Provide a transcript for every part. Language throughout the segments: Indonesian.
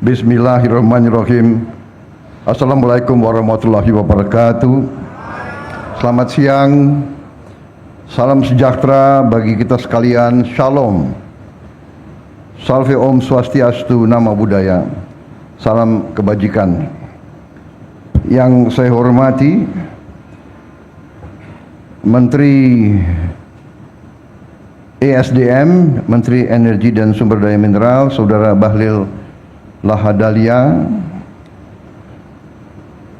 Bismillahirrahmanirrahim. Assalamualaikum warahmatullahi wabarakatuh. Selamat siang. Salam sejahtera bagi kita sekalian. Shalom. Salve Om Swastiastu, Namo Buddhaya. Salam kebajikan. Yang saya hormati Menteri ESDM, Menteri Energi dan Sumber Daya Mineral, Saudara Bahlil Lahadalia,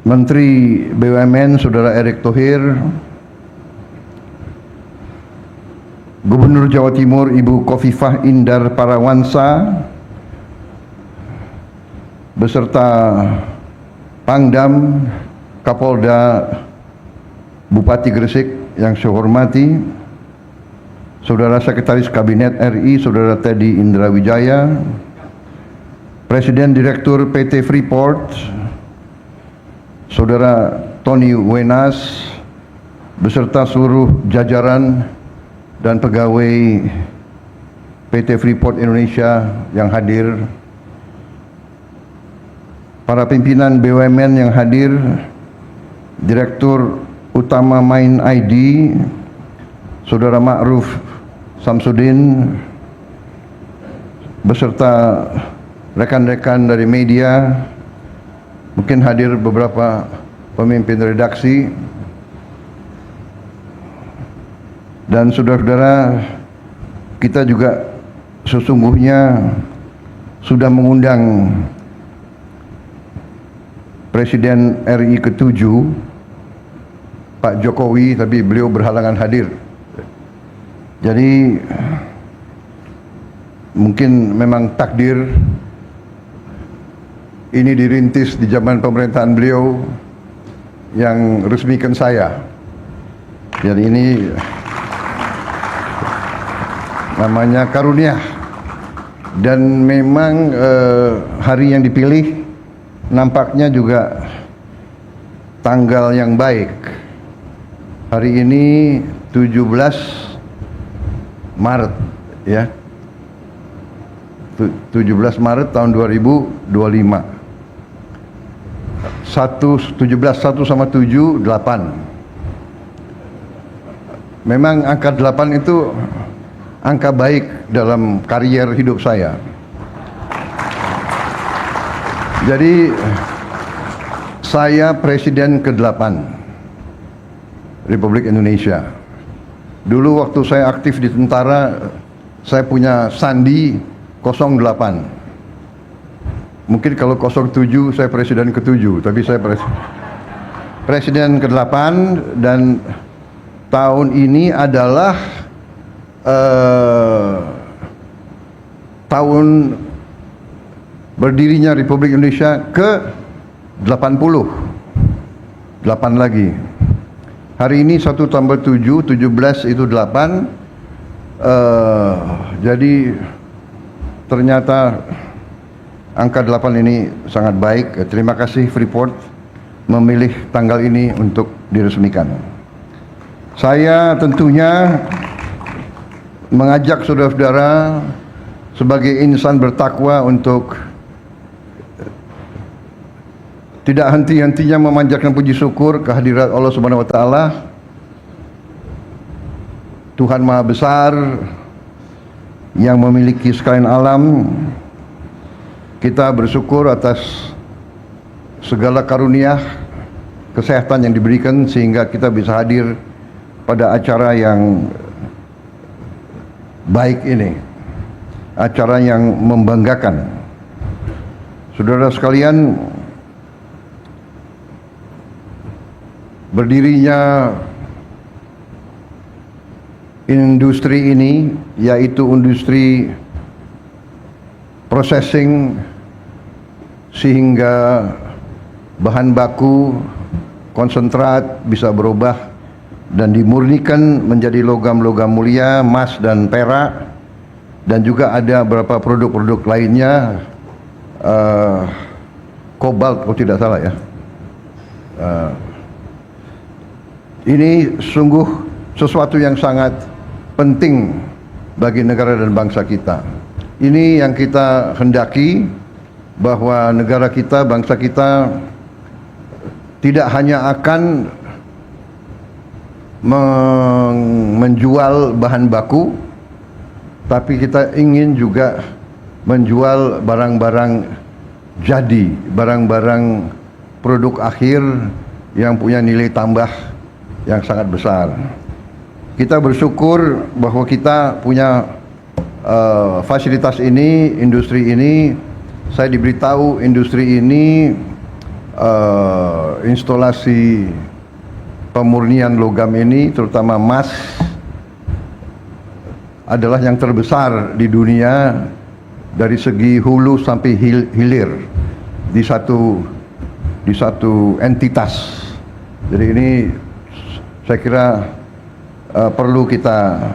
Menteri BUMN, Saudara Erick Thohir, Gubernur Jawa Timur, Ibu Khofifah Indar Parawansa, beserta Pangdam, Kapolda, Bupati Gresik yang saya hormati, Saudara Sekretaris Kabinet RI, Saudara Teddy Indrawijaya, Presiden Direktur PT Freeport, Saudara Tony Wenas, beserta seluruh jajaran dan pegawai PT Freeport Indonesia yang hadir, para pimpinan BUMN yang hadir, Direktur Utama Main ID, Saudara Ma'ruf Samsudin, beserta rekan-rekan dari media, mungkin hadir beberapa pemimpin redaksi, dan saudara-saudara, kita juga sesungguhnya sudah mengundang Presiden RI ke-7 Pak Jokowi, tapi beliau berhalangan hadir. Jadi mungkin memang takdir ini dirintis di zaman pemerintahan beliau yang resmikan saya. Jadi ini namanya karunia, dan memang hari yang dipilih nampaknya juga tanggal yang baik. Hari ini 17 Maret ya, 17 Maret tahun 2025. 17 1 sama 7 8. Memang angka 8 itu angka baik dalam karier hidup saya. Jadi saya Presiden ke-8 Republik Indonesia. Dulu waktu saya aktif di tentara, saya punya sandi 08. Mungkin kalau 07 saya Presiden ke-7, tapi saya Presiden ke-8, dan tahun ini adalah tahun berdirinya Republik Indonesia ke-80. 8 lagi. Hari ini 1 tambah 7, 17 itu 8. Jadi ternyata angka 8 ini sangat baik. Terima kasih Freeport memilih tanggal ini untuk diresmikan. Saya tentunya mengajak saudara-saudara sebagai insan bertakwa untuk tidak henti-hentinya memanjatkan puji syukur kehadirat Allah Subhanahu wa taala, Tuhan Maha Besar yang memiliki sekalian alam. Kita bersyukur atas segala karunia kesehatan yang diberikan sehingga kita bisa hadir pada acara yang baik ini, acara yang membanggakan. Saudara sekalian, berdirinya industri ini, yaitu industri processing, sehingga bahan baku konsentrat bisa berubah dan dimurnikan menjadi logam-logam mulia, emas dan perak, dan juga ada beberapa produk-produk lainnya, kobalt kalau tidak salah ya. Ini sungguh sesuatu yang sangat penting bagi negara dan bangsa kita. Ini yang kita hendaki, bahwa negara kita, bangsa kita tidak hanya akan menjual bahan baku, tapi kita ingin juga menjual barang-barang jadi, barang-barang produk akhir yang punya nilai tambah yang sangat besar. Kita bersyukur bahwa kita punya fasilitas ini, industri ini. Saya diberitahu industri ini instalasi pemurnian logam ini, terutama emas, adalah yang terbesar di dunia dari segi hulu sampai hilir di satu entitas. Jadi ini saya kira perlu kita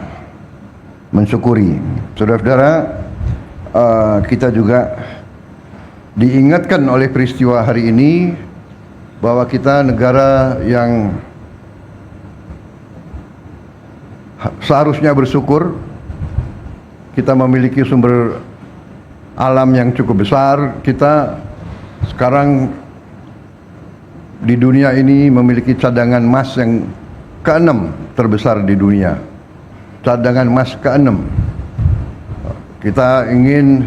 mensyukuri. Saudara-saudara, kita juga diingatkan oleh peristiwa hari ini bahwa kita negara yang seharusnya bersyukur. Kita memiliki sumber alam yang cukup besar. Kita sekarang di dunia ini memiliki cadangan emas yang ke-6 terbesar di dunia. Cadangan emas ke-6. Kita ingin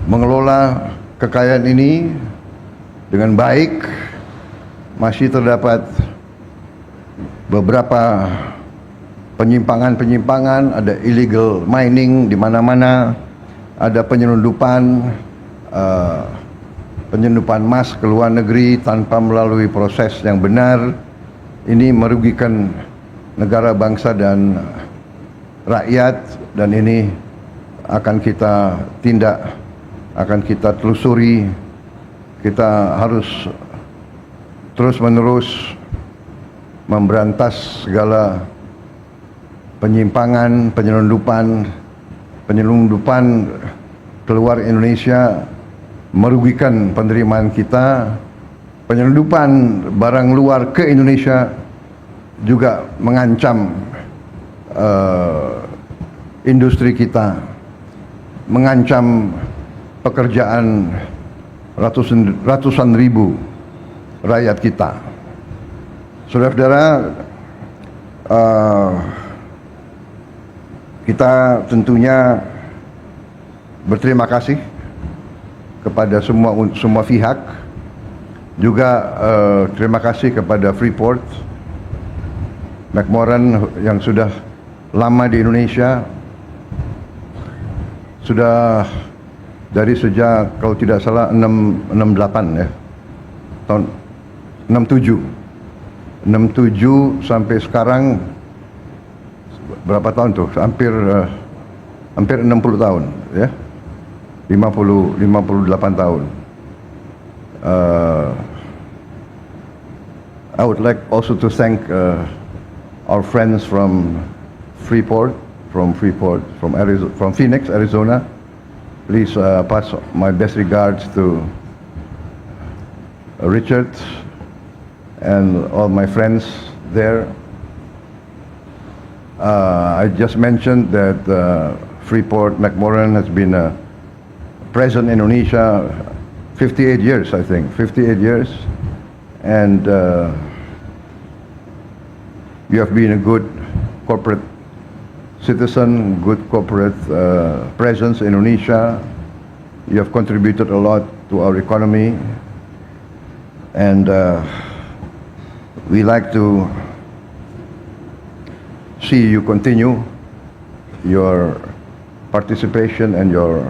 mengelola kekayaan ini dengan baik. Masih terdapat beberapa penyimpangan-penyimpangan, ada illegal mining di mana-mana, ada penyelundupan emas ke luar negeri tanpa melalui proses yang benar. Ini merugikan negara, bangsa dan rakyat, dan ini akan kita tindak, akan kita telusuri. Kita harus terus-menerus memberantas segala penyimpangan, penyelundupan keluar Indonesia merugikan penerimaan kita. Penyelundupan barang luar ke Indonesia juga mengancam industri kita, mengancam pekerjaan ratusan ribu rakyat kita. Saudara-saudara, kita tentunya berterima kasih kepada semua pihak. Juga terima kasih kepada Freeport McMoran yang sudah lama di Indonesia. Sudah dari sejak, kalau tidak salah, 68 ya. Tahun 67 sampai sekarang berapa tahun tuh? Hampir 60 tahun ya. 58 tahun. I would like also to thank our friends from Freeport, from Phoenix, Arizona. Please pass my best regards to Richard and all my friends there. I just mentioned that Freeport McMoran has been present in Indonesia 58 years, I think, 58 years, and you have been a good corporate citizen, good corporate presence in Indonesia. You have contributed a lot to our economy, and we like to see you continue your participation and your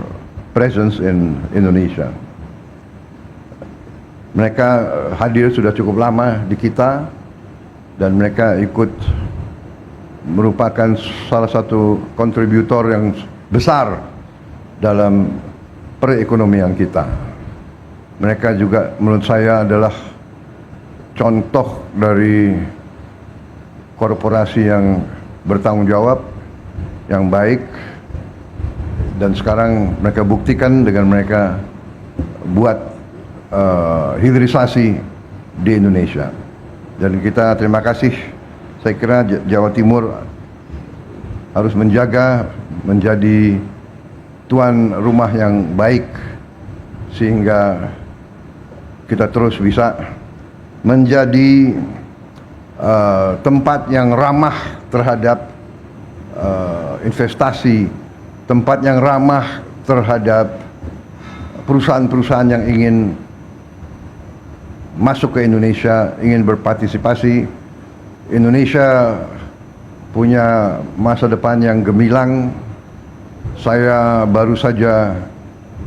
presence in Indonesia. Mereka hadir sudah cukup lama di kita, dan mereka ikut merupakan salah satu kontributor yang besar dalam perekonomian kita. Mereka juga menurut saya adalah contoh dari korporasi yang bertanggung jawab, yang baik, dan sekarang mereka buktikan dengan mereka buat hilirisasi di Indonesia. Dan kita terima kasih. Saya kira Jawa Timur harus menjadi tuan rumah yang baik sehingga kita terus bisa menjadi tempat yang ramah terhadap investasi, tempat yang ramah terhadap perusahaan-perusahaan yang ingin masuk ke Indonesia, ingin berpartisipasi. Indonesia punya masa depan yang gemilang. Saya baru saja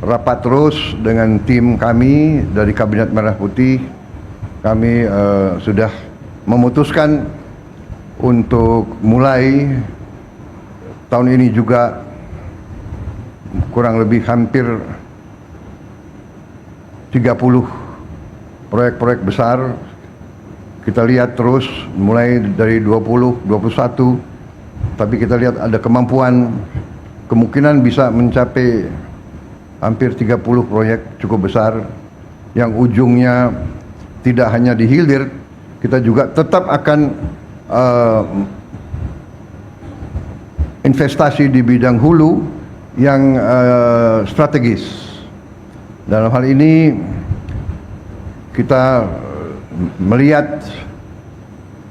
rapat terus dengan tim kami dari Kabinet Merah Putih. Kami sudah memutuskan untuk mulai tahun ini juga kurang lebih hampir 30 proyek-proyek besar. Kita lihat terus mulai dari 20, 21, tapi kita lihat ada kemungkinan bisa mencapai hampir 30 proyek cukup besar yang ujungnya tidak hanya di hilir, kita juga tetap akan investasi di bidang hulu yang strategis. Dalam hal ini kita melihat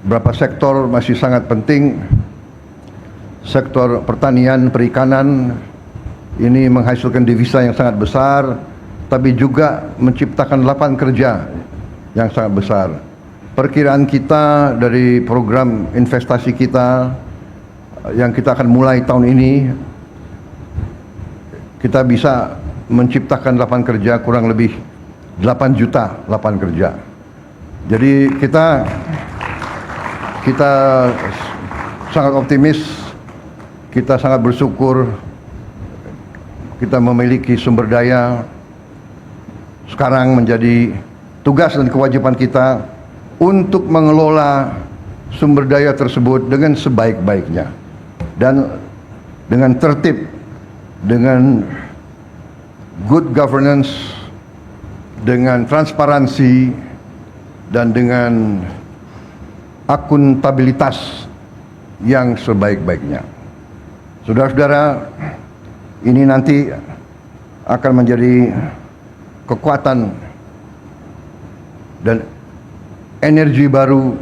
beberapa sektor masih sangat penting. Sektor pertanian, perikanan ini menghasilkan devisa yang sangat besar, tapi juga menciptakan lapangan kerja yang sangat besar. Perkiraan kita dari program investasi kita yang kita akan mulai tahun ini, kita bisa menciptakan lapangan kerja kurang lebih 8 juta lapangan kerja. Jadi kita sangat optimis, kita sangat bersyukur kita memiliki sumber daya. Sekarang menjadi tugas dan kewajiban kita untuk mengelola sumber daya tersebut dengan sebaik-baiknya dan dengan tertib, dengan good governance, dengan transparansi, dan dengan akuntabilitas yang sebaik-baiknya. Saudara-saudara, ini nanti akan menjadi kekuatan dan energi baru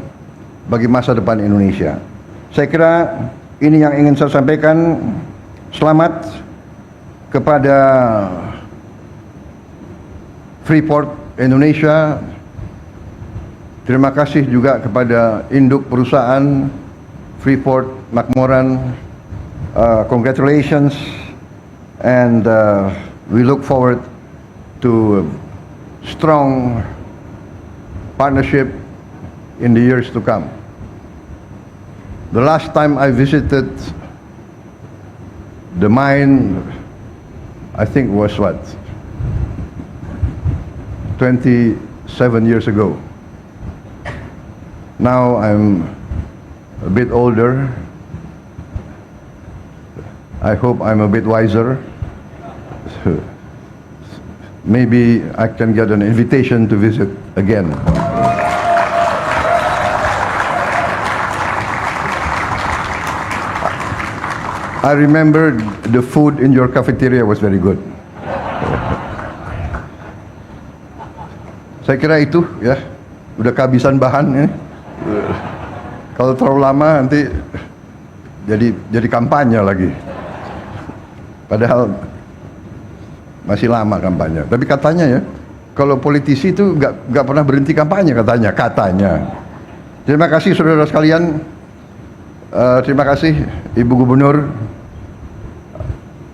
bagi masa depan Indonesia. Saya kira ini yang ingin saya sampaikan. Selamat kepada Freeport Indonesia. Terima kasih juga kepada induk perusahaan Freeport McMoran. Congratulations, and we look forward to strong partnership in the years to come. The last time I visited the mine, I think was 27 years ago. Now I'm a bit older. I hope I'm a bit wiser. Maybe I can get an invitation to visit again. I remember the food in your cafeteria was very good. Saya kira itu ya, udah kehabisan bahan ini. Kalau terlalu lama nanti jadi kampanye lagi. Padahal masih lama kampanye. Tapi katanya ya, kalau politisi itu nggak pernah berhenti kampanye katanya. Terima kasih saudara sekalian. Terima kasih Ibu Gubernur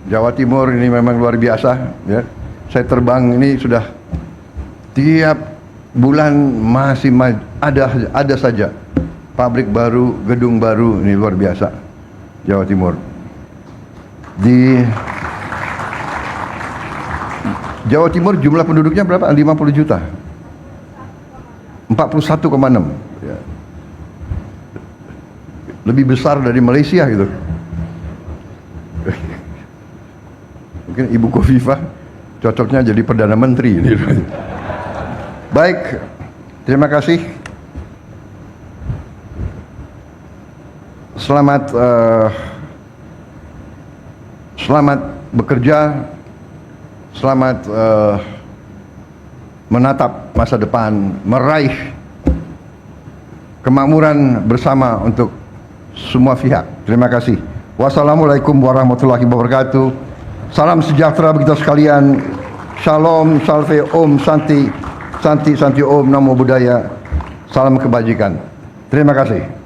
Jawa Timur, ini memang luar biasa ya. Saya terbang ini sudah tiap bulan masih ada saja pabrik baru, gedung baru, ini luar biasa Jawa Timur. Di Jawa Timur jumlah penduduknya berapa? 50 juta. 41,6 ya. Lebih besar dari Malaysia gitu. Mungkin Ibu Khofifah cocoknya jadi Perdana Menteri ini. Baik, terima kasih. Selamat bekerja, selamat menatap masa depan, meraih kemakmuran bersama untuk semua pihak. Terima kasih. Wassalamualaikum warahmatullahi wabarakatuh. Salam sejahtera bagi kita sekalian. Shalom, salve, om, santi, santi, santi, om, namo buddhaya. Salam kebajikan. Terima kasih.